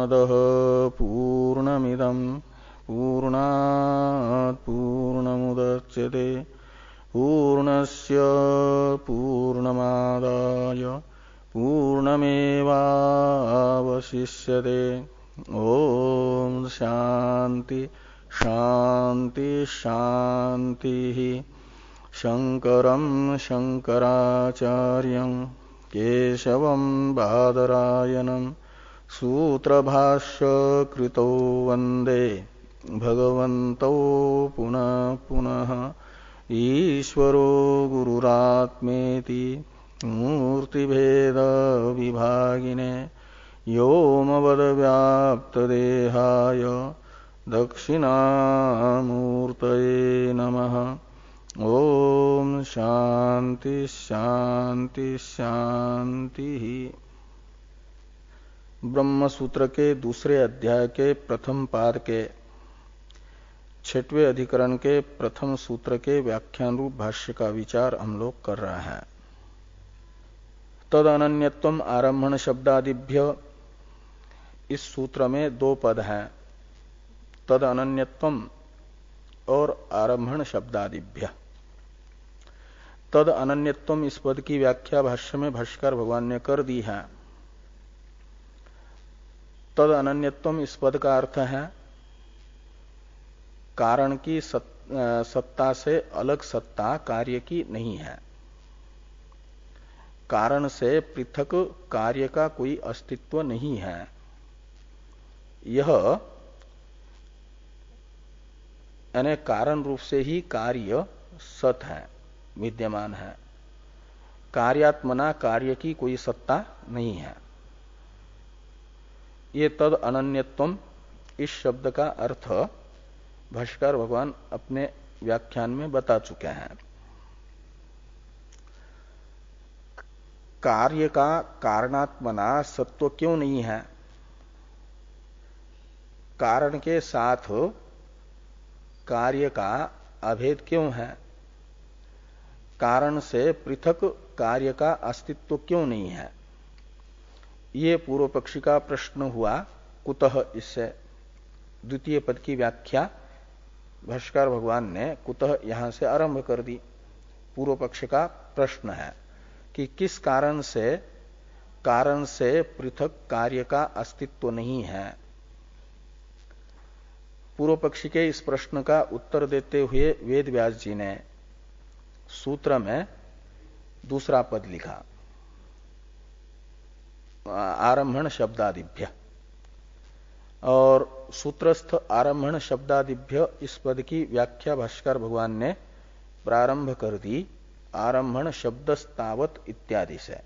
पूर्णमदः पूर्णमिदं पूर्णात् पूर्णमुदच्यते पूर्णस्य पूर्णमादाय पूर्णमेवावशिष्यते। ओम शांति शांति शांति। शंकरं शंकराचार्यं केशवं बादरायणं सूत्रभाष्य कृतो वंदे भगवन्तौ पुनः पुनः। ईश्वरो गुरुरात्मेति मूर्तिभेद विभागिने व्योमवद्व्याप्तदेहाय दक्षिणामूर्तये नमः। ओम शांति शांति शांति। ब्रह्म सूत्र के दूसरे अध्याय के प्रथम पाद के 6वें अधिकरण के प्रथम सूत्र के व्याख्यान रूप भाष्य का विचार हम लोग कर रहे हैं। तद अनन्यत्वम आरंभण शब्दादिभ्य, इस सूत्र में दो पद हैं, तद अनन्यत्वम और आरंभण शब्दादिभ्य। तद अनन्यत्वम इस पद की व्याख्या भाष्य में भाष्यकार भगवान ने कर दी है। तद अनन्यत्वम इस पद का अर्थ है कारण की सत्ता से अलग सत्ता कार्य की नहीं है। कारण से पृथक कार्य का कोई अस्तित्व नहीं है। यह यानी कारण रूप से ही कार्य सत है, विद्यमान है। कार्यात्मना कार्य की कोई सत्ता नहीं है। ये तद अनन्यत्वम इस शब्द का अर्थ भाष्यकार भगवान अपने व्याख्यान में बता चुके हैं। कार्य का कारणात्मना सत्व क्यों नहीं है? कारण के साथ कार्य का अभेद क्यों है? कारण से पृथक कार्य का अस्तित्व क्यों नहीं है? ये पूर्व पक्षी का प्रश्न हुआ। कुतः, इससे द्वितीय पद की व्याख्या भाष्यकार भगवान ने कुतः यहां से आरंभ कर दी। पूर्व पक्ष का प्रश्न है कि किस कारण से पृथक कार्य का अस्तित्व नहीं है। पूर्व पक्षी के इस प्रश्न का उत्तर देते हुए वेद व्यास जी ने सूत्र में दूसरा पद लिखा, आरंभण शब्दादिभ्य। और सूत्रस्थ आरंभण शब्दादिभ्य इस पद की व्याख्या भाष्यकार भगवान ने प्रारंभ कर दी आरंभण शब्दस्तावत इत्यादि से।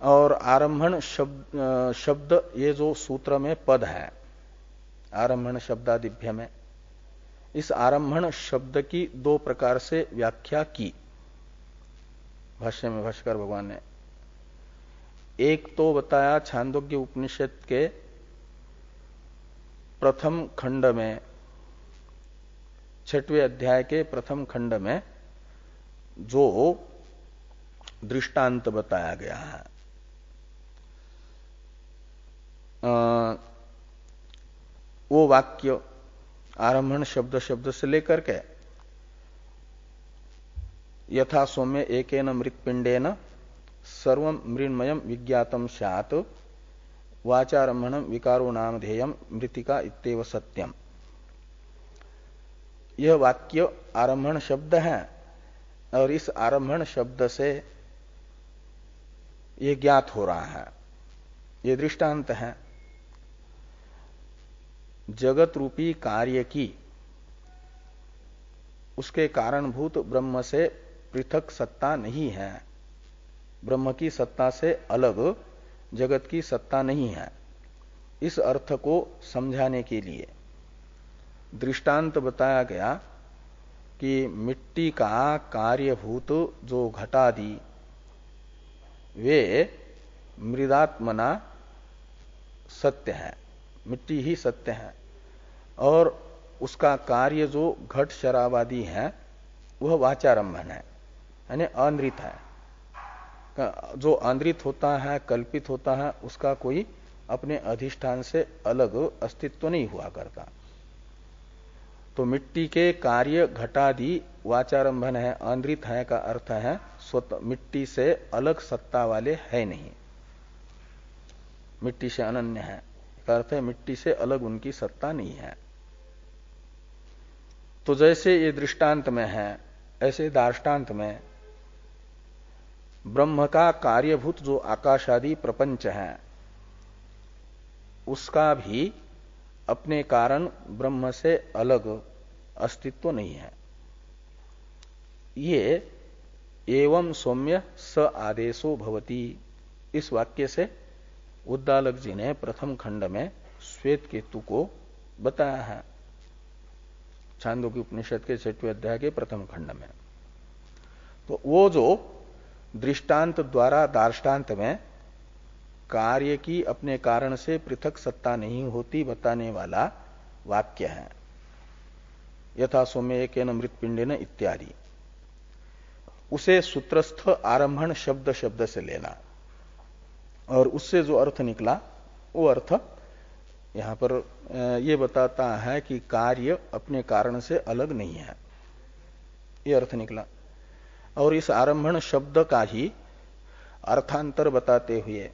और आरंभण शब्द ये जो सूत्र में पद है आरंभण शब्दादिभ्य में, इस आरंभण शब्द की दो प्रकार से व्याख्या की भाष्य में भाष्यकार भगवान ने। एक तो बताया छांदोग्य उपनिषद के प्रथम खंड में, 6वें अध्याय के प्रथम खंड में जो दृष्टांत बताया गया है, वो वाक्य आरंभण शब्द से लेकर के यथा सौम्य एकेन मृत्पिंडेन सर्वं मृण्मयं विज्ञातम स्यात् वाचारंभणं विकारो नामधेयं मृतिका इत्येव सत्यम। यह वाक्य आरंभण शब्द है और इस आरंभण शब्द से यह ज्ञात हो रहा है, यह दृष्टांत है। जगत रूपी कार्य की उसके कारणभूत ब्रह्म से पृथक सत्ता नहीं है। ब्रह्म की सत्ता से अलग जगत की सत्ता नहीं है। इस अर्थ को समझाने के लिए दृष्टांत बताया गया कि मिट्टी का कार्यभूत जो घटादि वे मृदात्मना सत्य है, मिट्टी ही सत्य है। और उसका कार्य जो घट शराबादी है वह वाचारंभन है, यानी अनृत है। जो आंद्रित होता है, कल्पित होता है, उसका कोई अपने अधिष्ठान से अलग अस्तित्व नहीं हुआ करता। तो मिट्टी के कार्य घटादि वाचारंभन है, आंद्रित है का अर्थ है स्वतः मिट्टी से अलग सत्ता वाले है नहीं, मिट्टी से अनन्य है का अर्थ है मिट्टी से अलग उनकी सत्ता नहीं है। तो जैसे ये दृष्टांत में है, ऐसे दार्ष्टान्त में ब्रह्म का कार्यभूत जो आकाशादि प्रपंच है, उसका भी अपने कारण ब्रह्म से अलग अस्तित्व नहीं है। ये एवं सौम्य स आदेशो भवति, इस वाक्य से उद्दालक जी ने प्रथम खंड में श्वेत केतु को बताया है, छांदोग्य उपनिषद के 6वें अध्याय के प्रथम खंड में। तो वो जो दृष्टांत द्वारा दार्ष्टान्त में कार्य की अपने कारण से पृथक सत्ता नहीं होती बताने वाला वाक्य है, यथा सौम्य एकेन मृत्पिंडेन इत्यादि, उसे सूत्रस्थ आरंभण शब्द शब्द से लेना और उससे जो अर्थ निकला वो अर्थ यहां पर ये बताता है कि कार्य अपने कारण से अलग नहीं है, ये अर्थ निकला। और इस आरंभण शब्द का ही अर्थांतर बताते हुए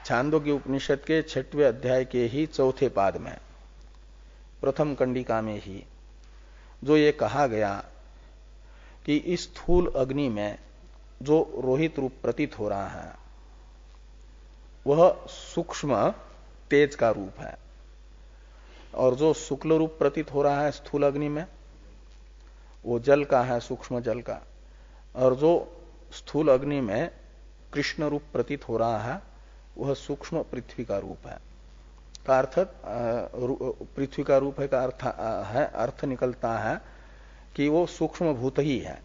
छांदोग्य उपनिषद के 6वें अध्याय के ही 4थे पाद में प्रथम कंडिका में ही जो ये कहा गया कि इस स्थूल अग्नि में जो रोहित रूप प्रतीत हो रहा है वह सूक्ष्म तेज का रूप है, और जो शुक्ल रूप प्रतीत हो रहा है स्थूल अग्नि में वो जल का है, सूक्ष्म जल का, और जो स्थूल अग्नि में कृष्ण रूप प्रतीत हो रहा है वह सूक्ष्म पृथ्वी का रूप है। का अर्थ पृथ्वी का रूप है का अर्थ निकलता है कि वो सूक्ष्म भूत ही है,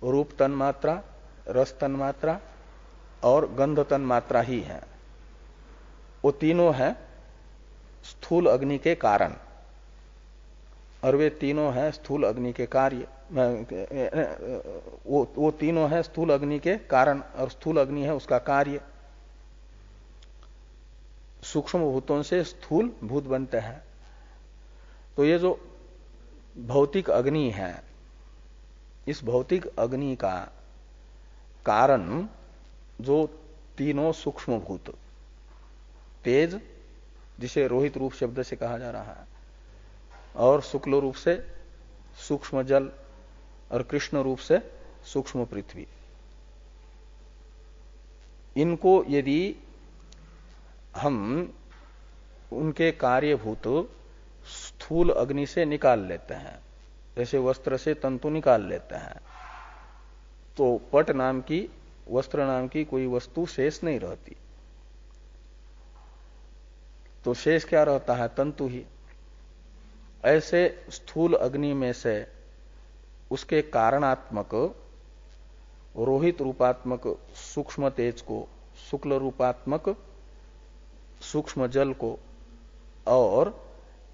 रूप तन्मात्रा, रस तन्मात्रा और गंध तन्मात्रा ही है। वो तीनों है स्थूल अग्नि के कारण, और वे तीनों है स्थूल अग्नि के कार्य। वो तीनों है स्थूल अग्नि के कारण और स्थूल अग्नि है उसका कार्य। सूक्ष्म भूतों से स्थूल भूत बनते हैं। तो ये जो भौतिक अग्नि है, इस भौतिक अग्नि का कारण जो तीनों सूक्ष्म भूत, तेज जिसे रोहित रूप शब्द से कहा जा रहा है, और शुक्ल रूप से सूक्ष्म जल, और कृष्ण रूप से सूक्ष्म पृथ्वी, इनको यदि हम उनके कार्यभूत स्थूल अग्नि से निकाल लेते हैं, जैसे वस्त्र से तंतु निकाल लेते हैं, तो पट नाम की, वस्त्र नाम की कोई वस्तु शेष नहीं रहती। तो शेष क्या रहता है? तंतु ही। ऐसे स्थूल अग्नि में से उसके कारणात्मक रोहित रूपात्मक सूक्ष्म तेज को, शुक्ल रूपात्मक सूक्ष्म जल को और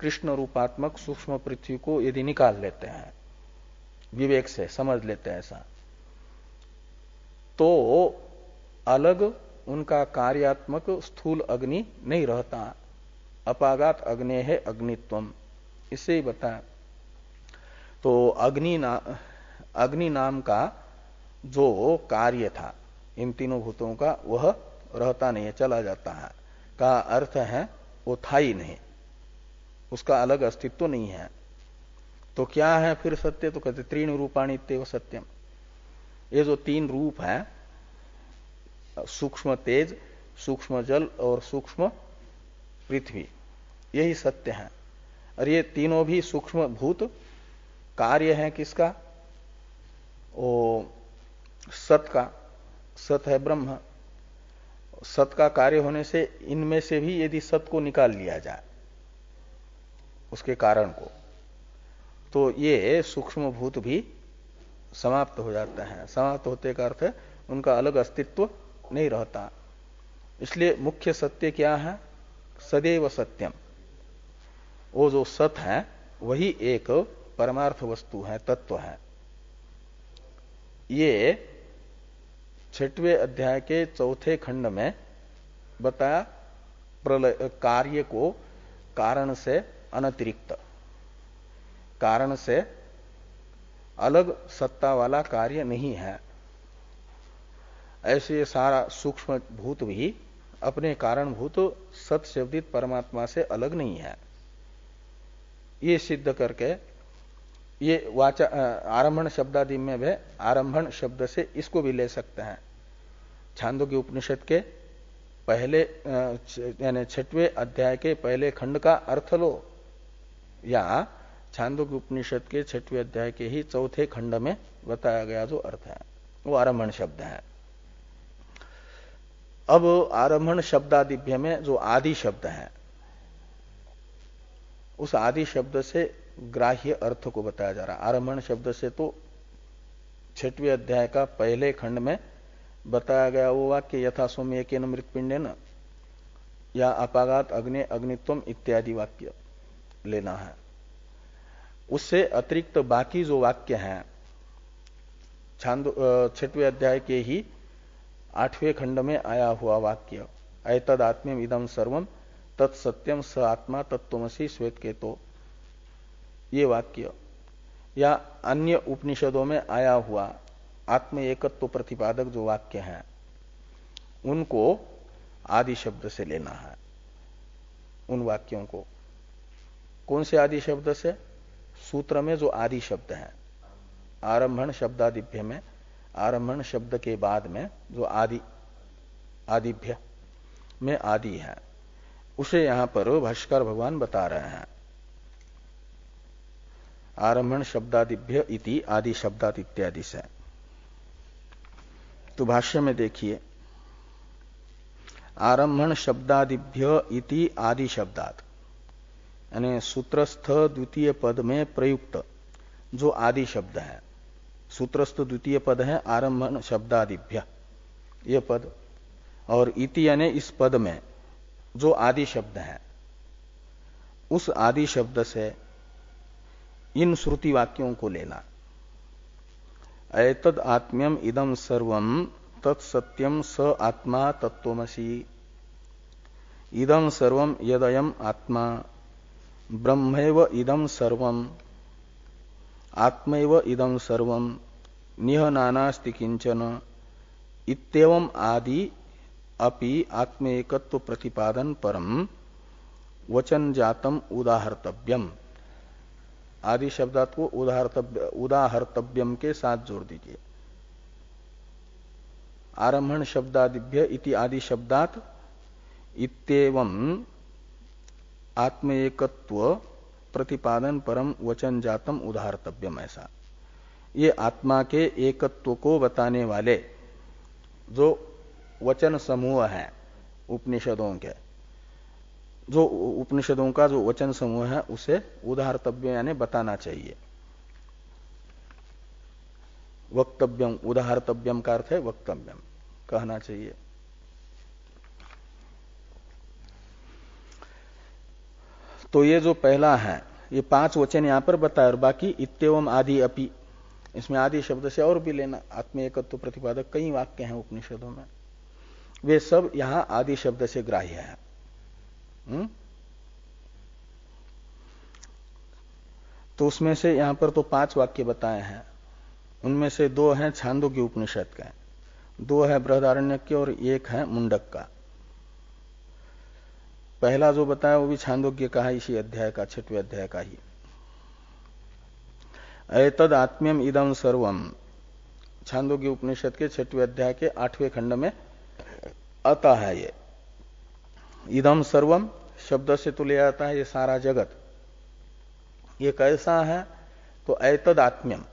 कृष्ण रूपात्मक सूक्ष्म पृथ्वी को यदि निकाल लेते हैं, विवेक से समझ लेते हैं ऐसा, तो अलग उनका कार्यात्मक स्थूल अग्नि नहीं रहता। अपागात अग्ने है अग्नित्वम, इससे ही बताया। तो अग्नि नाम का जो कार्य था इन तीनों भूतों का, वह रहता नहीं है, चला जाता है। का अर्थ है वो था ही नहीं, उसका अलग अस्तित्व नहीं है। तो क्या है फिर सत्य? तो कहते त्रीण रूपाणी तेव सत्यम। ये जो तीन रूप है, सूक्ष्म तेज, सूक्ष्म जल और सूक्ष्म पृथ्वी, यही सत्य है। और ये तीनों भी सूक्ष्म भूत कार्य है किसका? वो सत का। सत है ब्रह्म। सत का कार्य होने से इनमें से भी यदि सत को निकाल लिया जाए, उसके कारण को, तो ये सूक्ष्म भूत भी समाप्त हो जाते हैं। समाप्त होते का अर्थ है उनका अलग अस्तित्व नहीं रहता। इसलिए मुख्य सत्य क्या है? सदैव सत्यम। वो जो सत है वही एक परमार्थ वस्तु है, तत्व है। ये छठवें अध्याय के चौथे खंड में बताया प्रलय कार्य को कारण से अनतिरिक्त, कारण से अलग सत्ता वाला कार्य नहीं है। ऐसे सारा सूक्ष्म भूत भी अपने कारणभूत सत्शब्दित परमात्मा से अलग नहीं है। ये सिद्ध करके ये वाचा आरंभण शब्दादि में भी आरंभण शब्द से इसको भी ले सकते हैं। छांदोग्य उपनिषद के पहले यानी छठवें अध्याय के पहले खंड का अर्थ लो, या छांदोग्य उपनिषद के छठवें अध्याय के ही चौथे खंड में बताया गया जो अर्थ है वो आरंभण शब्द है। अब आरंभण शब्दादिभ्य में जो आदि शब्द है उस आदि शब्द से ग्राह्य अर्थ को बताया जा रहा है। आरंभण शब्द से तो छठवें अध्याय का पहले खंड में बताया गया वो वाक्य यथा सौम्य एकेन मृत्पिंडेन या अपागात अग्ने अग्नित्वम इत्यादि वाक्य लेना है। उससे अतिरिक्त बाकी जो वाक्य हैं छठवें अध्याय के ही 8वें खंड में आया हुआ वाक्य एतद आत्म्यम इदम सर्वम तत्सत्यम स आत्मा तत्त्वमसि श्वेतकेतो, ये वाक्य या अन्य उपनिषदों में आया हुआ आत्म एकत्व प्रतिपादक जो वाक्य हैं उनको आदि शब्द से लेना है। उन वाक्यों को कौन से आदि शब्द से? सूत्र में जो आदि शब्द है आरंभण शब्दादिभ्य में, आरंभण शब्द के बाद में जो आदिभ्य में आदि है उसे यहां पर भाष्कर भगवान बता रहे हैं। आरंभण शब्दादिभ्य इति आदि शब्दात इत्यादि से। तो भाष्य में देखिए आरंभण शब्दादिभ्य इति आदि शब्दात, यानी सूत्रस्थ द्वितीय पद में प्रयुक्त जो आदि शब्द है, सूत्रस्थ द्वितीय पद है आरंभण शब्दादिभ्य ये पद, और इति यानी इस पद में जो आदि शब्द है उस आदि शब्द से इन श्रुति वाक्यों को लेना। एतद आत्म्यम इदम सर्वम तत्सत्यम स आत्मा तत्त्वमसि, इदम सर्वम यदयम आत्मा ब्रह्मैव इदम सर्वम आत्मैव इदम सर्वम निह नानास्ति किंचन इत्येवं आदि अपि आत्मेकत्व प्रतिपादन परम वचन जातम उदाहर्तव्यम। आदि शब्दात को उदाहर्तव्यम के साथ जोड़ दीजिए। आरंभण शब्दादिभ्य इति आदि शब्दात इत्येवं आत्मेकत्व प्रतिपादन परम वचन जातम उदाहर्तव्यम, ऐसा ये आत्मा के एकत्व को बताने वाले जो वचन समूह है उपनिषदों के, जो उपनिषदों का जो वचन समूह है उसे उदाहर्तव्य यानी बताना चाहिए। वक्तव्यम, उदाहर्तव्यम का अर्थ है वक्तव्यम, कहना चाहिए। तो ये जो पहला है ये 5 वचन यहां पर बताया, और बाकी इत्येवम आदि अपि, इसमें आदि शब्द से और भी लेना। आत्म एकत्व प्रतिपादक कई वाक्य हैं उपनिषदों में, वे सब यहां आदि शब्द से ग्राह्य है। तो उसमें से यहां पर तो 5 वाक्य बताए हैं, उनमें से 2 हैं छांदोग्य उपनिषद के, 2 है बृहदारण्यक के और 1 है मुंडक का। पहला जो बताया वो भी छांदोग्य का है, इसी अध्याय का, 6वें अध्याय का ही। एतद आत्म्यम इदम सर्वम, छांदोग्य उपनिषद के 6वें अध्याय के 8वें खंड में आता है। ये इदम सर्वम शब्द से तो ले आता है ये सारा जगत। ये कैसा है? तो एतद आत्म्यम,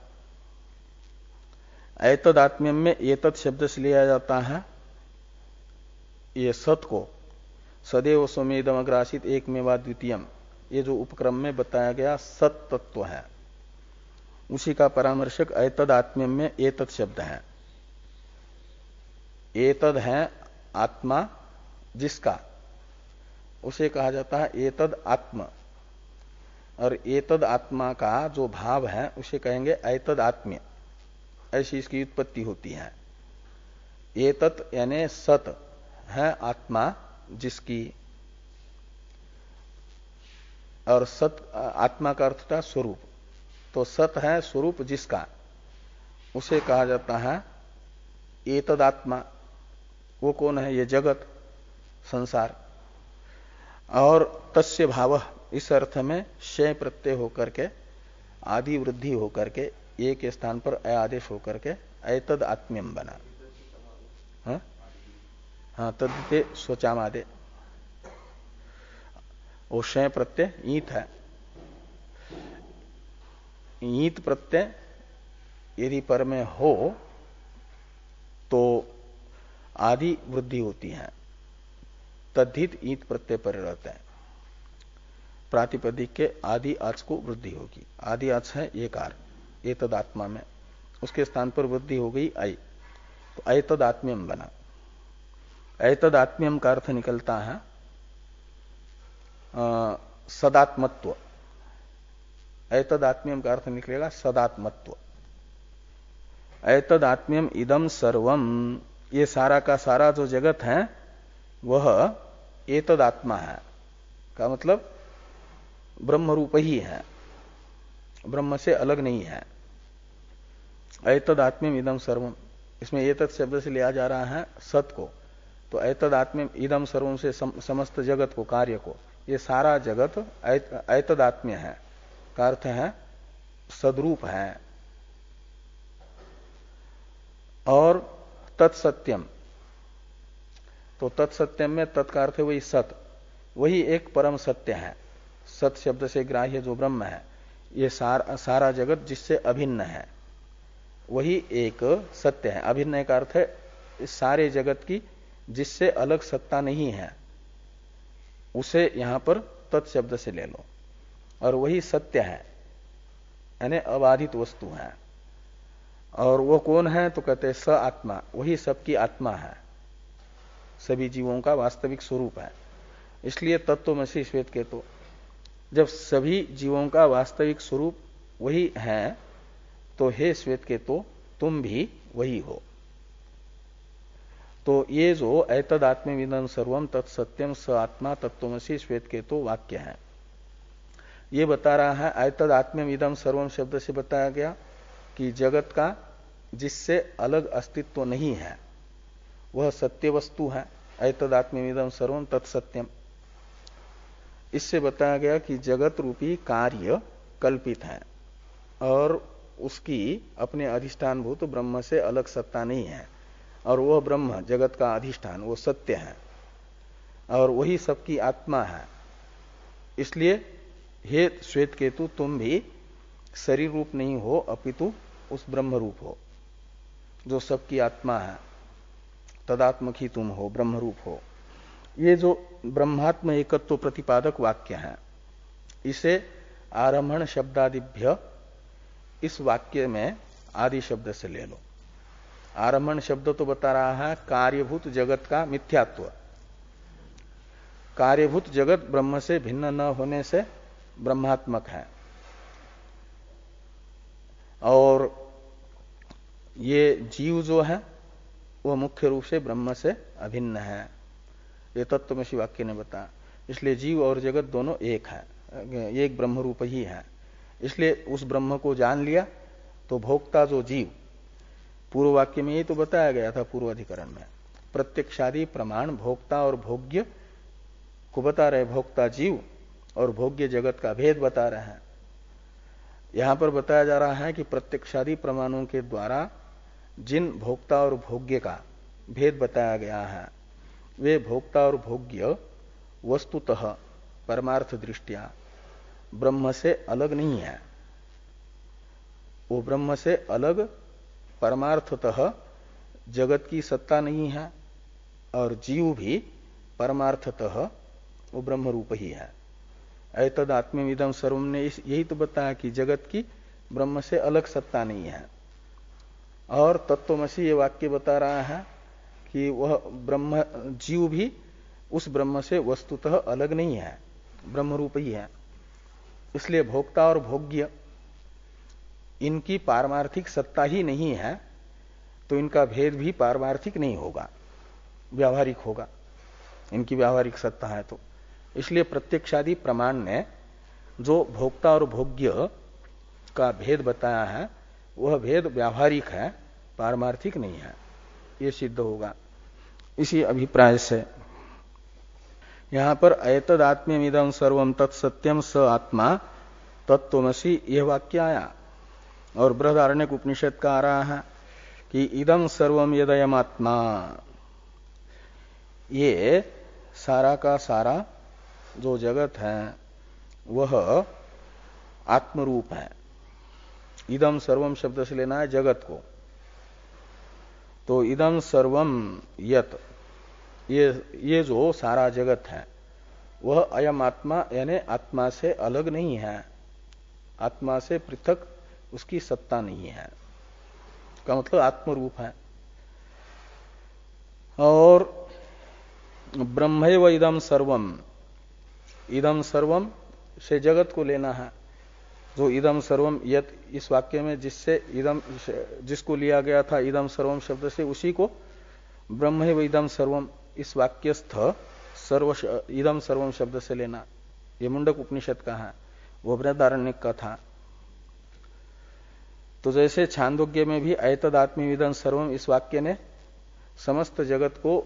एतद आत्म्यम में एतद शब्द से लिया जाता है ये सत को, सदैव स्वमेदम अग्रासित एकमेवा द्वितीयम, ये जो उपक्रम में बताया गया सत तत्व है उसी का परामर्शक एतद आत्म्यम में एतद शब्द है। एतद है आत्मा जिसका, उसे कहा जाता है एतद आत्मा, और एतद आत्मा का जो भाव है उसे कहेंगे एतद आत्म्य। ऐसी इसकी उत्पत्ति होती है। ये तत् यानी सत है आत्मा जिसकी, और सत आत्मा का अर्थ था स्वरूप, तो सत है स्वरूप जिसका, उसे कहा जाता है ये तदात्मा। वो कौन है? ये जगत संसार। और तस्य भाव इस अर्थ में शय प्रत्यय होकर के आदि वृद्धि होकर के एक के स्थान पर अ आदेश होकर के एतद आत्म्यम बना। हाँ तद्ते स्वचामादे, वो शय प्रत्यय ईत है। ईत प्रत्यय यदि पर में हो तो आदि वृद्धि होती है, तद्धित ईत प्रत्यय पर रहते हैं। प्रातिपदिक के आदि आच को वृद्धि होगी। आदि आच है एकार एतद आत्मा में, उसके स्थान पर वृद्धि हो गई आई, तो एतद आत्म्यम बना। एतद आत्म्यम का अर्थ निकलता है सदात्मत्व। एतद आत्म्यम का अर्थ निकलेगा सदात्मत्व। एतद आत्म्यम इदम सर्वम, ये सारा का सारा जो जगत है वह एतद आत्मा है, का मतलब ब्रह्म रूप ही है, ब्रह्म से अलग नहीं है। एतद आत्म्यम इदम सर्वम, इसमें एतद शब्द से लिया जा रहा है सत को, तो एतद आत्म्यम इदम सर्वम से समस्त जगत को, कार्य को, ये सारा जगत एतद आत्म्य है का अर्थ है सदरूप है। और तत्सत्यम, तो तत्सत्यम में तत् का अर्थ है वही सत, वही एक परम सत्य है। सत शब्द से ग्राह्य जो ब्रह्म है, ये सारा जगत जिससे अभिन्न है वही एक सत्य है। अभिन्न का अर्थ है इस सारे जगत की जिससे अलग सत्ता नहीं है, उसे यहां पर तत्शब्द से ले लो, और वही सत्य है यानी अबाधित वस्तु है। और वो कौन है? तो कहते हैं स आत्मा, वही सबकी आत्मा है, सभी जीवों का वास्तविक स्वरूप है। इसलिए तत्वमसि श्वेत केतु, जब सभी जीवों का वास्तविक स्वरूप वही है तो हे श्वेत केतु तुम भी वही हो। तो ये जो एतद आत्मविदं सर्वम तत्सत्यम स आत्मा तत्वमसि श्वेत केतु वाक्य है, ये बता रहा है एतद आत्मविदं सर्वम शब्द से बताया गया कि जगत का जिससे अलग अस्तित्व नहीं है वह सत्य वस्तु है। एतद आत्मविदं सर्वम तत्सत्यम, इससे बताया गया कि जगत रूपी कार्य कल्पित है और उसकी अपने अधिष्ठान भूत ब्रह्म से अलग सत्ता नहीं है, और वह ब्रह्म जगत का अधिष्ठान वो सत्य है और वही सबकी आत्मा है। इसलिए हे श्वेत केतु तुम भी शरीर रूप नहीं हो अपितु उस ब्रह्म रूप हो जो सबकी आत्मा है, तदात्मक ही तुम हो, ब्रह्म रूप हो। ये जो ब्रह्मात्म एकत्व प्रतिपादक वाक्य है इसे आरम्भण शब्दादिभ्य इस वाक्य में आदि शब्द से ले लो। आरम्भण शब्द तो बता रहा है कार्यभूत जगत का मिथ्यात्व, कार्यभूत जगत ब्रह्म से भिन्न न होने से ब्रह्मात्मक है, और ये जीव जो है वह मुख्य रूप से ब्रह्म से अभिन्न है, ये तत्वमसि वाक्य ने बताया। इसलिए जीव और जगत दोनों एक है, एक ब्रह्म रूप ही है। इसलिए उस ब्रह्म को जान लिया तो भोक्ता जो जीव, पूर्व वाक्य में ये तो बताया गया था पूर्व अधिकरण में, प्रत्यक्षादि प्रमाण भोक्ता और भोग्य को बता रहे, भोक्ता जीव और भोग्य जगत का भेद बता रहे हैं। यहां पर बताया जा रहा है कि प्रत्यक्षादि प्रमाणों के द्वारा जिन भोक्ता और भोग्य का भेद बताया गया है वे भोक्ता और भोग्य वस्तुतः परमार्थ दृष्टिया ब्रह्म से अलग नहीं है, वो ब्रह्म से अलग परमार्थतः जगत की सत्ता नहीं है, और जीव भी परमार्थतः वो ब्रह्म रूप ही है। एतद आत्मविदं सर्वम ने यही तो बताया कि जगत की ब्रह्म से अलग सत्ता नहीं है। और तत्वमसि ये वाक्य बता रहा है कि वह ब्रह्म जीव भी उस ब्रह्म से वस्तुतः अलग नहीं है, ब्रह्म रूप ही है। इसलिए भोक्ता और भोग्य इनकी पारमार्थिक सत्ता ही नहीं है, तो इनका भेद भी पारमार्थिक नहीं होगा, व्यावहारिक होगा, इनकी व्यावहारिक सत्ता है तो। इसलिए प्रत्यक्षादि प्रमाण ने जो भोक्ता और भोग्य का भेद बताया है वह भेद व्यावहारिक है, पारमार्थिक नहीं है, ये सिद्ध होगा इसी अभिप्राय से। यहां पर एतदात्म्यमिदं सर्वं तत्सत्यम स आत्मा तत्त्वमसि यह वाक्य आया। और बृहदारण्यक उपनिषद का आ रहा है कि इदं सर्वम यदयम आत्मा, ये सारा का सारा जो जगत है वह आत्मरूप है। इदम सर्वम शब्द से लेना है जगत को। तो इदम सर्वम यत, ये जो सारा जगत है वह अयम आत्मा यानी आत्मा से अलग नहीं है, आत्मा से पृथक उसकी सत्ता नहीं है, का मतलब आत्मरूप है। और ब्रह्मैव इदम सर्वम, इदम सर्वम से जगत को लेना है। जो इदम सर्वम यत इस वाक्य में जिससे इदम, जिसको लिया गया था इदम सर्वम शब्द से, उसी को ब्रह्मैव इदम सर्वम इस वाक्यस्थ सर्व इदम सर्वम शब्द से लेना। ये मुंडक उपनिषद का है, वो बृहदारण्यक का था। तो जैसे छांदोग्य में भी एतदात्म्यमिदं सर्वम इस वाक्य ने समस्त जगत को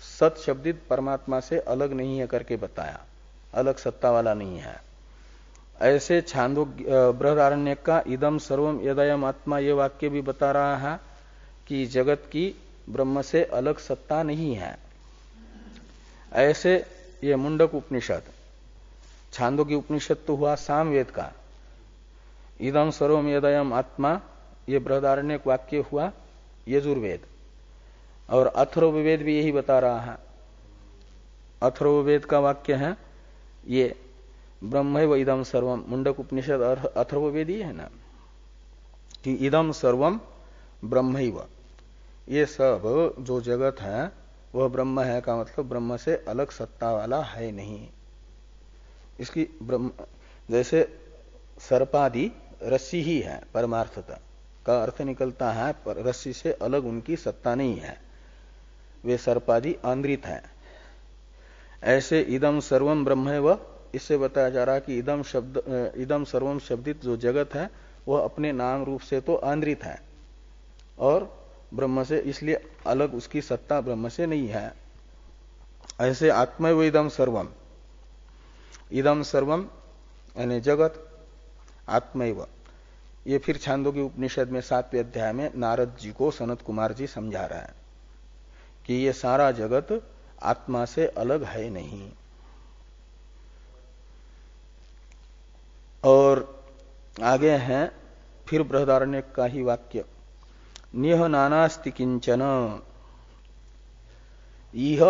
सत शब्दित परमात्मा से अलग नहीं है करके बताया, अलग सत्ता वाला नहीं है। ऐसे छांदोग्य बृहदारण्यक का इदम सर्वम यदयम आत्मा ये वाक्य भी बता रहा है कि जगत की ब्रह्म से अलग सत्ता नहीं है। ऐसे ये मुंडक उपनिषद, छांदोग्य उपनिषद तो हुआ सामवेद का, इदम सर्वम यदयम आत्मा ये बृहदारण्यक वाक्य हुआ यजुर्वेद। और अथर्ववेद भी यही बता रहा है। अथर्ववेद का वाक्य है ये ब्रह्मैव इदम सर्वम, मुंडक उपनिषद अथर्ववेद ही है ना, कि इदम सर्वम ब्रह्मैव, ये सब जो जगत है वह ब्रह्म है, का मतलब ब्रह्म से अलग सत्ता वाला है नहीं। इसकी ब्रह्म जैसे सर्पादि रस्सी ही है, परमार्थता का अर्थ निकलता है पर रस्सी से अलग उनकी सत्ता नहीं है, वे सर्पादि आंद्रित है। ऐसे इदम सर्वम ब्रह्मैव, इससे बताया जा रहा है कि इदम सर्वम शब्दित जो जगत है वह अपने नाम रूप से तो आंद्रित है और ब्रह्म से इसलिए अलग उसकी सत्ता ब्रह्म से नहीं है। ऐसे आत्मैव इदम सर्वम, इदम सर्वम यानी जगत आत्मैव, ये फिर छांदोग्य उपनिषद में 7वें अध्याय में नारद जी को सनत कुमार जी समझा रहा है कि ये सारा जगत आत्मा से अलग है नहीं। और आगे हैं फिर बृहदारण्यक का ही वाक्य, निह नानास्ति किंचन, इह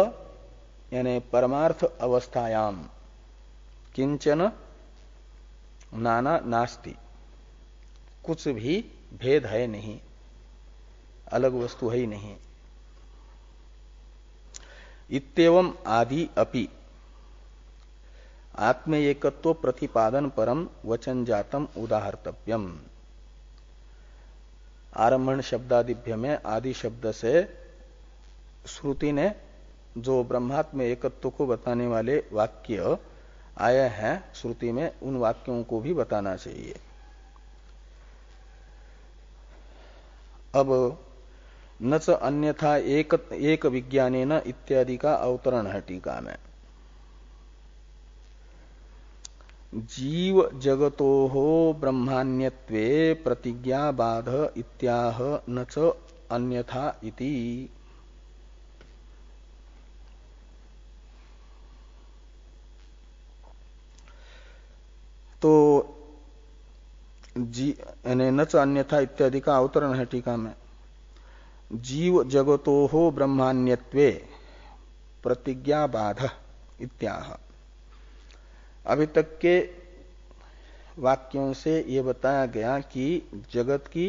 यानी परमार्थ अवस्थायाम, किंचन नाना नास्ति, कुछ भी भेद है नहीं, अलग वस्तु है ही नहीं। इत्येवम आदि अपि आत्म एकत्व प्रतिपादन परम वचन जातम उदाहर्तव्यम। आरंभण शब्दादिभ्य में आदि शब्द से श्रुति ने जो ब्रह्मात्म एकत्व को बताने वाले वाक्य आए हैं श्रुति में, उन वाक्यों को भी बताना चाहिए। अब न च अन्यथा एक विज्ञानेन इत्यादि का अवतरण है टीका में। जीव जगतो ब्रह्मान्यत्वे प्रतिज्ञा बाध इत्याह न च अन्यथा इति। तो न च अन्यथा इत्यादि का अवतरण है टीका में। जीव जगतो ब्रह्मान्यत्वे प्रतिज्ञा बाध इत्याह। अभी तक के वाक्यों से ये बताया गया कि जगत की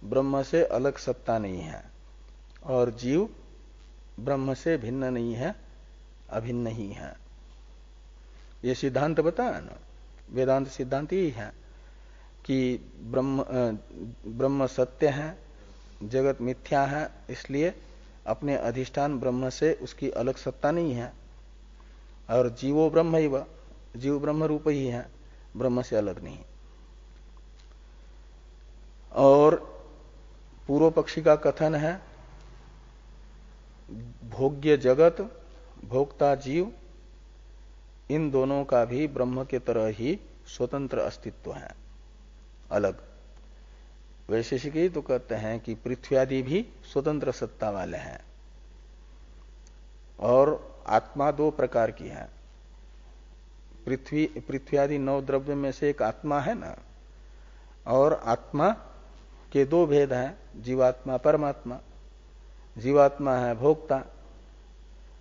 ब्रह्म से अलग सत्ता नहीं है और जीव ब्रह्म से भिन्न नहीं है, अभिन्न ही है। ये सिद्धांत बताया ना, वेदांत सिद्धांत यही है कि ब्रह्म सत्य है जगत मिथ्या है, इसलिए अपने अधिष्ठान ब्रह्म से उसकी अलग सत्ता नहीं है। और जीवो ब्रह्म ही वह, जीव ब्रह्म रूप ही है, ब्रह्म से अलग नहीं। और पूर्व पक्षी का कथन है भोग्य जगत, भोक्ता जीव, इन दोनों का भी ब्रह्म के तरह ही स्वतंत्र अस्तित्व है, अलग। वैशेषिक ही तो कहते हैं कि पृथ्वी आदि भी स्वतंत्र सत्ता वाले हैं। और आत्मा दो प्रकार की है। पृथ्वी आदि 9 द्रव्य में से एक आत्मा है ना, और आत्मा के दो भेद हैं, जीवात्मा परमात्मा। जीवात्मा है भोक्ता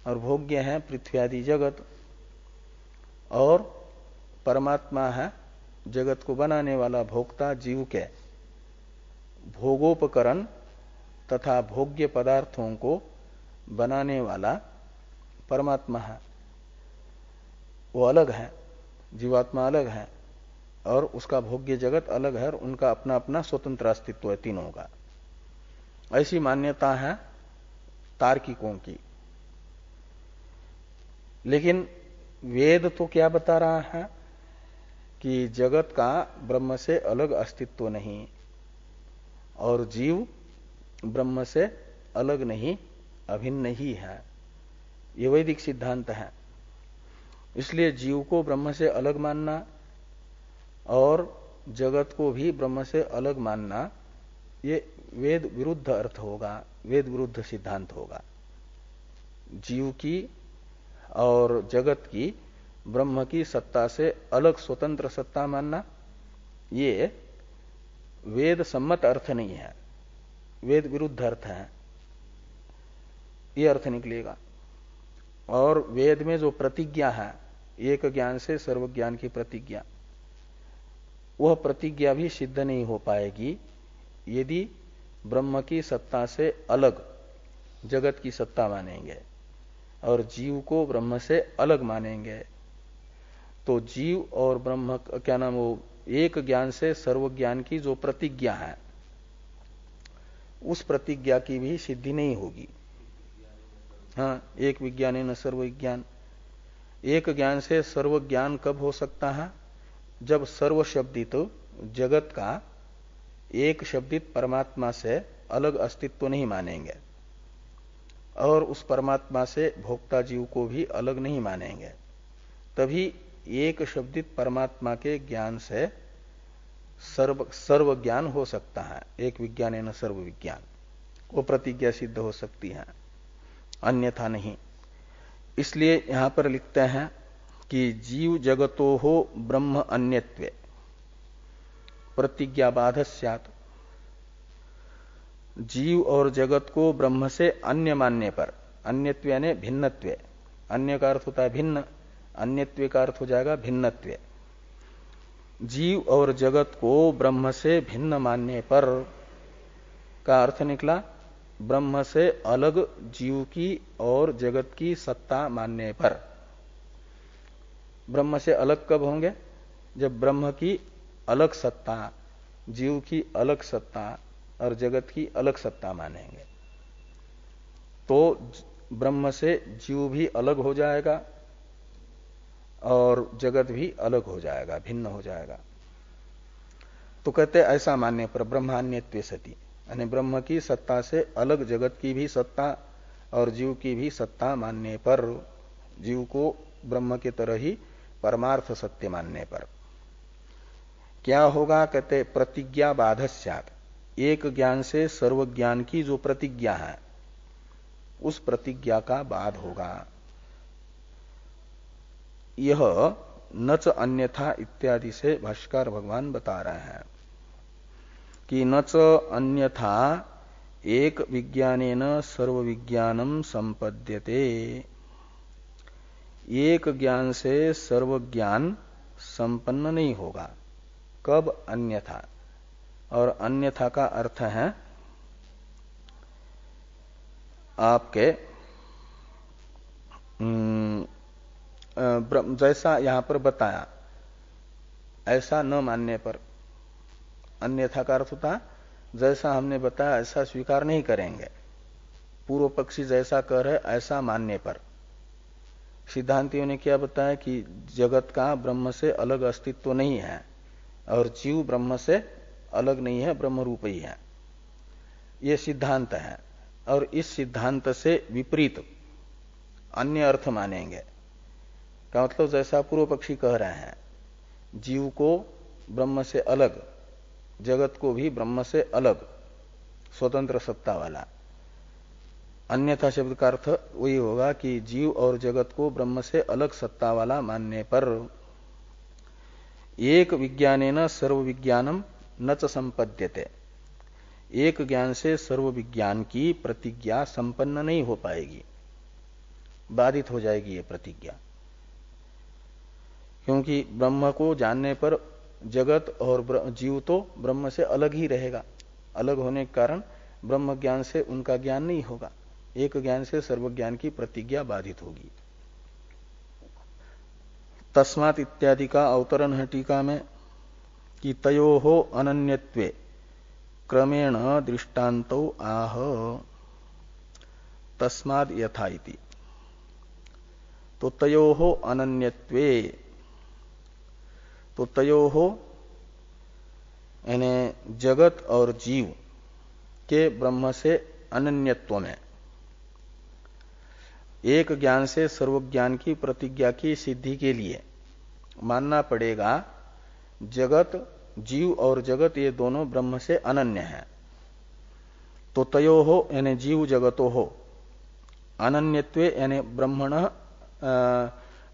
और भोग्य है पृथ्वी आदि जगत, और परमात्मा है जगत को बनाने वाला भोक्ता, जीव के भोगोपकरण तथा भोग्य पदार्थों को बनाने वाला परमात्मा है। वो अलग है, जीवात्मा अलग है और उसका भोग्य जगत अलग है, और उनका अपना अपना स्वतंत्र अस्तित्व है तीनों का। ऐसी मान्यता है तार्किकों की। लेकिन वेद तो क्या बता रहा है कि जगत का ब्रह्म से अलग अस्तित्व नहीं, और जीव ब्रह्म से अलग नहीं, अभिन्न ही है। ये वैदिक सिद्धांत है। इसलिए जीव को ब्रह्म से अलग मानना और जगत को भी ब्रह्म से अलग मानना, ये वेद विरुद्ध अर्थ होगा, वेद विरुद्ध सिद्धांत होगा। जीव की और जगत की ब्रह्म की सत्ता से अलग स्वतंत्र सत्ता मानना, ये वेद सम्मत अर्थ नहीं है, वेद विरुद्ध अर्थ है, ये अर्थ निकलेगा। और वेद में जो प्रतिज्ञा है, एक ज्ञान से सर्वज्ञान की प्रतिज्ञा, वह प्रतिज्ञा भी सिद्ध नहीं हो पाएगी यदि ब्रह्म की सत्ता से अलग जगत की सत्ता मानेंगे और जीव को ब्रह्म से अलग मानेंगे। तो जीव और ब्रह्म क्या नाम, वो एक ज्ञान से सर्वज्ञान की जो प्रतिज्ञा है, उस प्रतिज्ञा की भी सिद्धि नहीं होगी। हाँ, एक विज्ञान न सर्वविज्ञान। एक ज्ञान से सर्वज्ञान कब हो सकता है? जब सर्व शब्दित जगत का एक शब्दित परमात्मा से अलग अस्तित्व नहीं मानेंगे और उस परमात्मा से भोक्ता जीव को भी अलग नहीं मानेंगे, तभी एक शब्दित परमात्मा के ज्ञान से सर्व ज्ञान हो सकता है। एक विज्ञान न सर्व विज्ञान, वो प्रतिज्ञा सिद्ध हो सकती है, अन्यथा नहीं। इसलिए यहां पर लिखते हैं कि जीव जगतो हो ब्रह्म अन्यत्वे प्रतिज्ञा बाध स्यात्। जीव और जगत को ब्रह्म से अन्य मानने पर, अन्यत्व यानी भिन्नत्व, अन्य का अर्थ होता है भिन्न, अन्यत्व का अर्थ हो जाएगा भिन्नत्व। जीव और जगत को ब्रह्म से भिन्न मानने पर का अर्थ निकला ब्रह्म से अलग जीव की और जगत की सत्ता मानने पर। ब्रह्म से अलग कब होंगे? जब ब्रह्म की अलग सत्ता, जीव की अलग सत्ता और जगत की अलग सत्ता मानेंगे, तो ब्रह्म से जीव भी अलग हो जाएगा और जगत भी अलग हो जाएगा, भिन्न हो जाएगा। तो कहते ऐसा मानने पर ब्रह्मान्यत्वे सति, यानी ब्रह्म की सत्ता से अलग जगत की भी सत्ता और जीव की भी सत्ता मानने पर, जीव को ब्रह्म के तरह ही परमार्थ सत्य मानने पर क्या होगा? कहते प्रतिज्ञा बाध स्यात्। एक ज्ञान से सर्व ज्ञान की जो प्रतिज्ञा है, उस प्रतिज्ञा का बाध होगा। यह नच अन्यथा इत्यादि से भाष्यकार भगवान बता रहे हैं कि नच अन्यथा एक विज्ञानेन सर्व विज्ञानम संपद्यते। एक ज्ञान से सर्व ज्ञान संपन्न नहीं होगा। कब? अन्यथा। और अन्यथा का अर्थ है आपके जैसा यहां पर बताया ऐसा न मानने पर। अन्यथा का अर्थ होता जैसा हमने बताया ऐसा स्वीकार नहीं करेंगे। पूर्व पक्षी जैसा कह रहे ऐसा मानने पर सिद्धांतियों ने क्या बताया कि जगत का ब्रह्म से अलग अस्तित्व तो नहीं है और जीव ब्रह्म से अलग नहीं है, ब्रह्म रूप ही है। ये सिद्धांत है और इस सिद्धांत से विपरीत अन्य अर्थ मानेंगे। का मतलब जैसा पूर्व पक्षी कह रहे हैं, जीव को ब्रह्म से अलग, जगत को भी ब्रह्म से अलग स्वतंत्र सत्ता वाला। अन्यथा शब्द का अर्थ वही होगा कि जीव और जगत को ब्रह्म से अलग सत्ता वाला मानने पर एक विज्ञानेन सर्व विज्ञानम न च संपद्यते, एक ज्ञान से सर्व विज्ञान की प्रतिज्ञा संपन्न नहीं हो पाएगी, बाधित हो जाएगी ये प्रतिज्ञा। क्योंकि ब्रह्म को जानने पर जगत और जीव तो ब्रह्म से अलग ही रहेगा, अलग होने के कारण ब्रह्म ज्ञान से उनका ज्ञान नहीं होगा, एक ज्ञान से सर्व ज्ञान की प्रतिज्ञा बाधित होगी। तस्मात् इत्यादि का अवतरण है टीका में कि तयोः अनन्यत्वे क्रमेण दृष्टान्तौ आह तस्माद् यथा इति। तो तयोः अनन्यत्वे, तो तयोः यानी जगत और जीव के ब्रह्म से अनन्यत्व में एक ज्ञान से सर्वज्ञान की प्रतिज्ञा की सिद्धि के लिए मानना पड़ेगा जगत, जीव और जगत ये दोनों ब्रह्म से अनन्य हैं। तो तयो हो यानी जीव जगतो हो, अनन्यत्वे यानी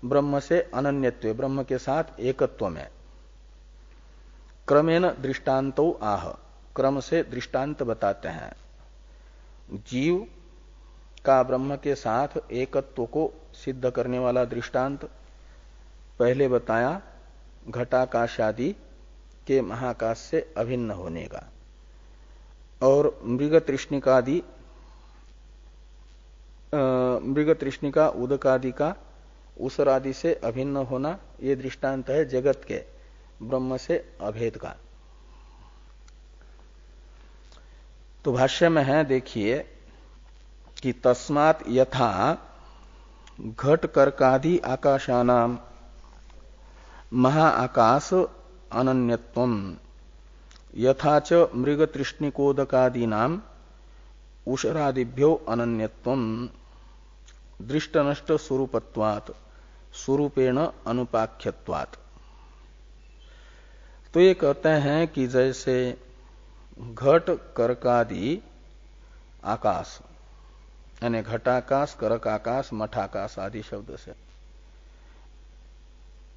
ब्रह्म से अनन्यत्वे, ब्रह्म के साथ एकत्व में, क्रमेण दृष्टांतो आह, क्रम से दृष्टांत बताते हैं। जीव का ब्रह्म के साथ एकत्व को सिद्ध करने वाला दृष्टांत पहले बताया, घटाकाशादि के महाकाश से अभिन्न होने का, और मृग तृष्णिका उदकादि का उसरादि से अभिन्न होना, ये दृष्टांत है जगत के ब्रह्म से अभेद का। तो भाष्य में है, देखिए कि तस्मात् यथा घट कर्कादि आकाशानाम महाआकाश अनन्यत्वम यथा च मृग तृष्णिकोदकादीनाम उषरादिभ्यो अनन्यत्वम दृष्टनष्ट स्वरूपत्वात् स्वरूपेण अनुपाख्यत्वात्। तो ये कहते हैं कि जैसे घट कर्कादि आकाश यानी घटाकाश, करकाकाश, मठाकाश आदि शब्द से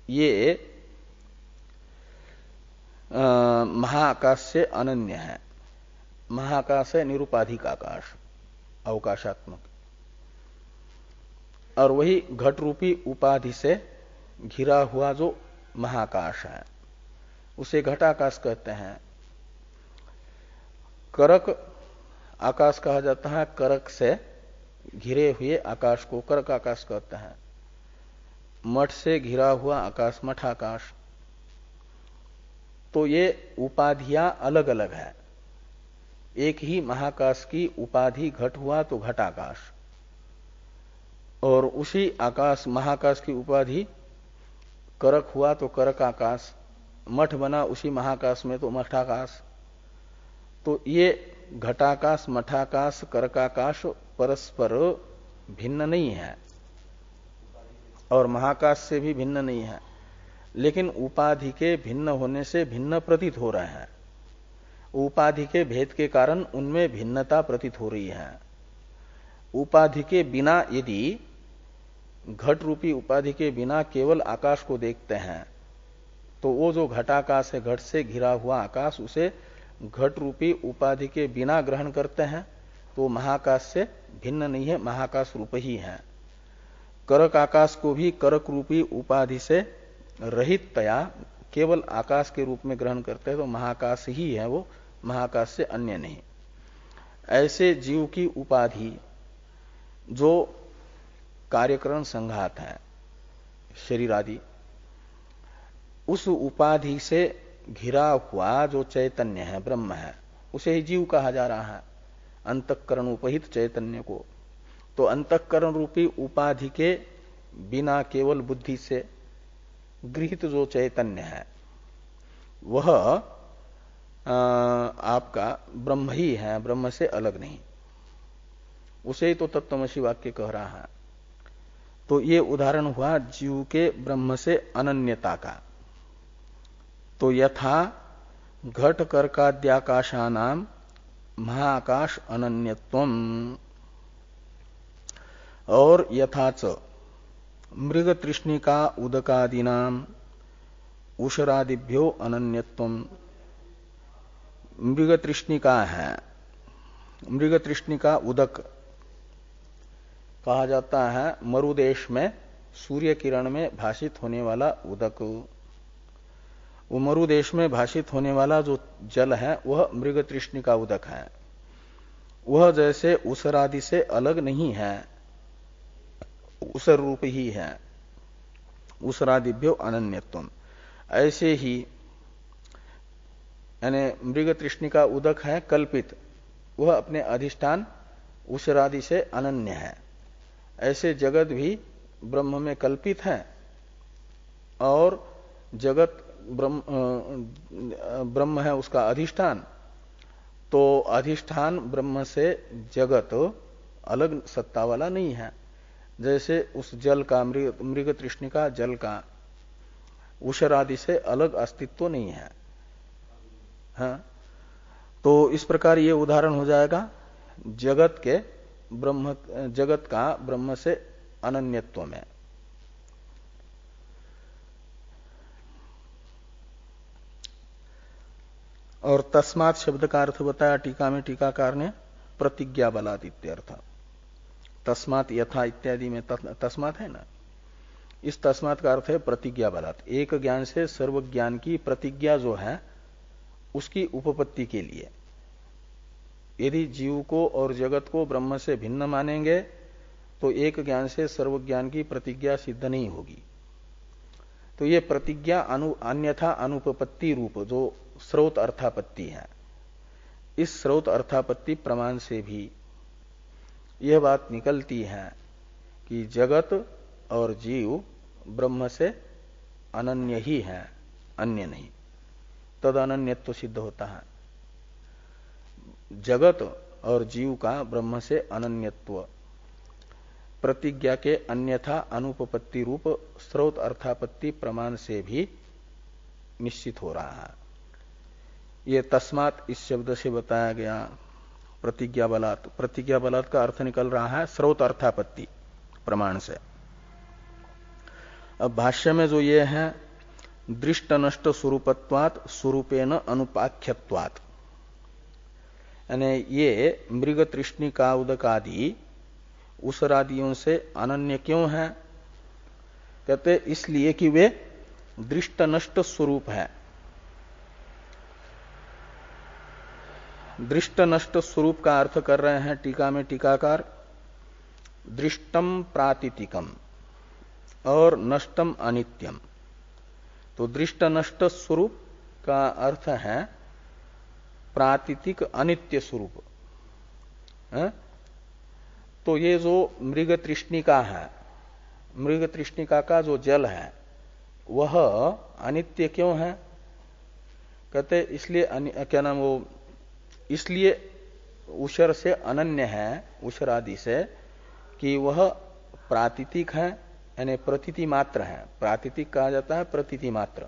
ये महाआकाश से अनन्य है। महाआकाश है निरुपाधिक आकाश, अवकाशात्मक, और वही घट रूपी उपाधि से घिरा हुआ जो महाकाश है उसे घटाकाश कहते हैं। करक आकाश कहा जाता है, करक से घिरे हुए आकाश को करक आकाश कहते हैं। मठ से घिरा हुआ आकाश मठाकाश। तो ये उपाधियां अलग अलग है। एक ही महाकाश की उपाधि घट हुआ तो घटाकाश, और उसी आकाश महाकाश की उपाधि करक हुआ तो करक आकाश, मठ बना उसी महाकाश में तो मठाकाश। तो ये घटाकाश, मठाकाश, करकाकाश परस्पर भिन्न नहीं है और महाकाश से भी भिन्न नहीं है, लेकिन उपाधि के भिन्न होने से भिन्न प्रतीत हो रहे हैं। उपाधि के भेद के कारण उनमें भिन्नता प्रतीत हो रही है। उपाधि के बिना यदि घट रूपी उपाधि के बिना केवल आकाश को देखते हैं तो वो जो घटाकाश है, घट से घिरा हुआ आकाश, उसे घट रूपी उपाधि के बिना ग्रहण करते हैं तो महाकाश से भिन्न नहीं है, महाकाश रूप ही है। करक आकाश को भी करक रूपी उपाधि से रहित तया केवल आकाश के रूप में ग्रहण करते हैं तो महाकाश ही है, वो महाकाश से अन्य नहीं। ऐसे जीव की उपाधि जो कार्यकरण संघात है, शरीर आदि, उस उपाधि से घिरा हुआ जो चैतन्य है, ब्रह्म है, उसे ही जीव कहा जा रहा है, अंतःकरण उपहित चैतन्य को। तो अंतःकरण रूपी उपाधि के बिना केवल बुद्धि से गृहीत जो चैतन्य है वह आपका ब्रह्म ही है, ब्रह्म से अलग नहीं। उसे ही तो तत्वमसि वाक्य कह रहा है। तो ये उदाहरण हुआ जीव के ब्रह्म से अनन्यता का। तो यथा घट कर्काद्याकाशानाम महाकाश अनन्यत्वम, और यथाच मृग तृष्णिका उदकादीनाम उषरादिभ्यो अनन्यत्वम। मृग तृष्णिका है, मृग तृष्णिका उदक कहा जाता है मरुदेश में सूर्य किरण में भाषित होने वाला उदक। वो मरुदेश में भाषित होने वाला जो जल है वह मृग तृष्णिका उदक है। वह जैसे उसरादि से अलग नहीं है, उसर रूप ही है, उसरादिभ्यो अनन्यत्वम। ऐसे ही यानी मृग तृष्णिका उदक है कल्पित, वह अपने अधिष्ठान उसरादि से अनन्य है। ऐसे जगत भी ब्रह्म में कल्पित है और जगत ब्रह्म है उसका अधिष्ठान। तो अधिष्ठान ब्रह्म से जगत अलग सत्ता वाला नहीं है। जैसे उस जल का, मृग तृष्णिका जल का उषरादि से अलग अस्तित्व नहीं है। हाँ? तो इस प्रकार ये उदाहरण हो जाएगा जगत के ब्रह्म, जगत का ब्रह्म से अनन्यत्व में। और तस्मात् शब्द का अर्थ बताया टीका में टीकाकार ने प्रतिज्ञा बलात् इत्यर्थ। तस्मात् यथा इत्यादि में तस्मात् है ना, इस तस्मात् का अर्थ है प्रतिज्ञा बलात्। एक ज्ञान से सर्व ज्ञान की प्रतिज्ञा जो है उसकी उपपत्ति के लिए। यदि जीव को और जगत को ब्रह्म से भिन्न मानेंगे तो एक ज्ञान से सर्व ज्ञान की प्रतिज्ञा सिद्ध नहीं होगी। तो ये प्रतिज्ञा अन्यथा अनुपपत्ति रूप जो स्रोत अर्थापत्ति है, इस स्रोत अर्थापत्ति प्रमाण से भी यह बात निकलती है कि जगत और जीव ब्रह्म से अनन्य ही है, अन्य नहीं। तद अनन्यत्व सिद्ध होता है। जगत और जीव का ब्रह्म से अनन्यत्व प्रतिज्ञा के अन्यथा अनुपपत्ति रूप स्रोत अर्थापत्ति प्रमाण से भी निश्चित हो रहा है। ये तस्मात् इस शब्द से बताया गया प्रतिज्ञा बलात्। प्रतिज्ञा बलात् का अर्थ निकल रहा है स्रोत अर्थापत्ति प्रमाण से। अब भाष्य में जो ये है दृष्ट नष्ट स्वरूपत्वात् स्वरूपेण अनुपाख्यत्वात्, यानी ये मृग तृष्णिका उदक आदि उसरादियों से अनन्य क्यों है? कहते इसलिए कि वे दृष्ट नष्ट स्वरूप है। दृष्ट नष्ट स्वरूप का अर्थ कर रहे हैं टीका में टीकाकार दृष्टम प्रातितिकम और नष्टम अनित्यम। तो दृष्ट नष्ट स्वरूप का अर्थ है प्रातितिक अनित्य स्वरूप। तो ये जो मृग तृष्णिका है, मृग तृष्णिका का जो जल है वह अनित्य क्यों है? कहते इसलिए क्या नाम वो, इसलिए उषर से अनन्य है, उषर आदि से, कि वह प्रातितिक है, यानी प्रतीति मात्र है। प्रातितिक कहा जाता है प्रतीति मात्र,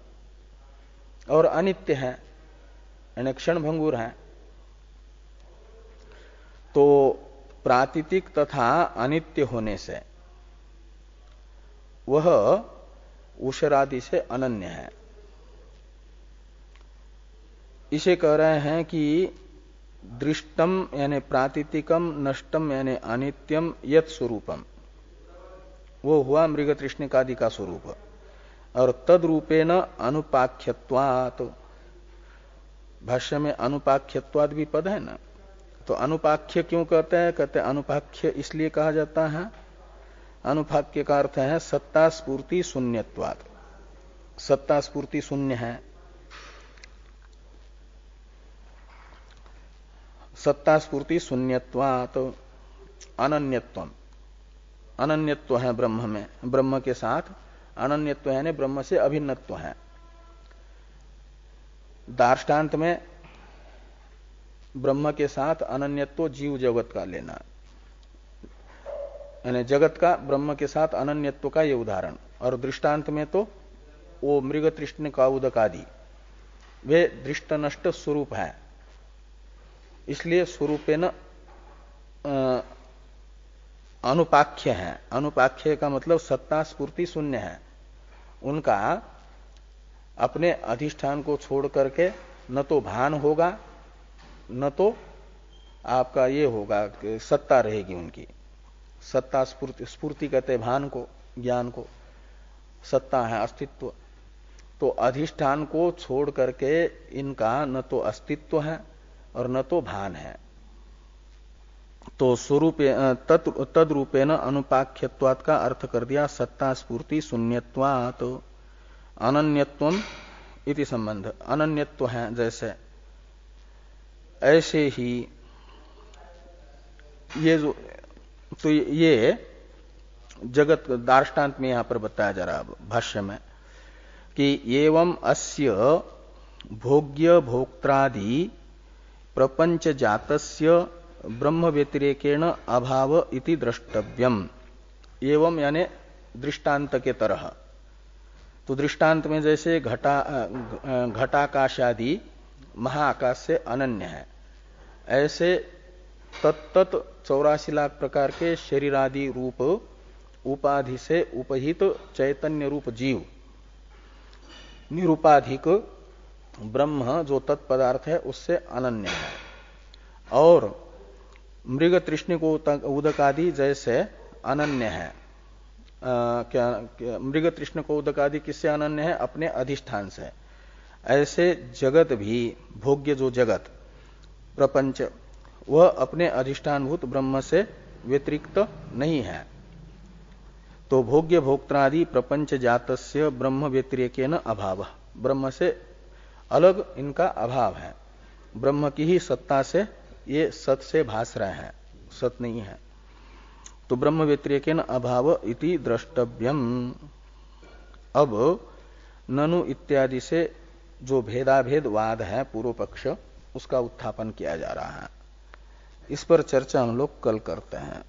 और अनित्य है यानी क्षण भंगुर है। तो प्रातितिक तथा अनित्य होने से वह उषरादि से अनन्य है। इसे कह रहे हैं कि दृष्टम यानी प्रातितिकम, नष्टम यानी अनित्यम, यत स्वरूपम, वो हुआ मृग तृष्णिकादि का स्वरूप। और तद रूपेण अनुपाख्यत्वात्, भाष्य में अनुपाख्यत्वात् भी पद है ना। तो अनुपाख्य क्यों कहते हैं? कहते हैं अनुपाख्य इसलिए कहा जाता है, अनुपाख्य का अर्थ है सत्ता स्फूर्ति शून्यत्वात्। सत्ता स्फूर्ति शून्य है। सत्ता स्फूर्ति शून्यत्वात् अनन्यत्वम, अनन्यत्व है ब्रह्म में, ब्रह्म के साथ अनन्यत्व यानी ब्रह्म से अभिन्नत्व है। दार्ष्टान्त में ब्रह्म के साथ अनन्यत्व जीव जगत का लेना, यानी जगत का ब्रह्म के साथ अनन्यत्व का ये उदाहरण। और दृष्टांत में तो वो मृग तृष्ण का उदक आदि वे दृष्ट नष्ट स्वरूप है, इसलिए स्वरूपेन अनुपाख्य है। अनुपाख्य का मतलब सत्ता स्फूर्ति शून्य है, उनका अपने अधिष्ठान को छोड़ करके न तो भान होगा न तो आपका ये होगा कि सत्ता रहेगी उनकी। सत्ता स्फूर्ति, स्फूर्ति कहते भान को, ज्ञान को, सत्ता है अस्तित्व। तो अधिष्ठान को छोड़ करके इनका न तो अस्तित्व है और न तो भान है। तो स्वरूप तद रूपेण अनुपाख्यत्वात् का अर्थ कर दिया सत्ता स्फूर्ति शून्यत्वात् अनन्यत्वम इति संबंध। अनन्यत्व है जैसे, ऐसे ही ये जो, तो ये जगत दार्ष्टान्त में यहां पर बताया जा रहा है भाष्य में कि एवं अस्य भोग्य भोक्त्रादि प्रपंच जातस्य ब्रह्म व्यतिरेकेण अभाव इति द्रष्टव्यम। एवं यानी दृष्टांत के तरह। तो दृष्टांत में जैसे घटाकाशादि महाआकाश से अनन्य है, ऐसे तत्त 84 लाख प्रकार के शरीरादि रूप उपाधि से उपहित चैतन्य रूप जीव निरुपाधिक ब्रह्म जो तत्पदार्थ है उससे अनन्य है। और मृग तृष्ण को उदक आदि जैसे अनन्य है, क्या मृग तृष्ण को उदक आदि किससे अनन्य है? अपने अधिष्ठान से। ऐसे जगत भी, भोग्य जो जगत प्रपंच, वह अपने अधिष्ठानभूत ब्रह्म से व्यतिरिक्त नहीं है। तो भोग्य भोक्त्रादि प्रपंच जातस्य ब्रह्म व्यतिरेकेन अभाव, ब्रह्म से अलग इनका अभाव है। ब्रह्म की ही सत्ता से ये सत से भास रहे हैं, सत नहीं है। तो ब्रह्म व्यतिरेकेन अभाव इति द्रष्टव्यम। अब ननु इत्यादि से जो भेदाभेद वाद है पूर्व पक्ष, उसका उत्थापन किया जा रहा है। इस पर चर्चा हम लोग कल करते हैं।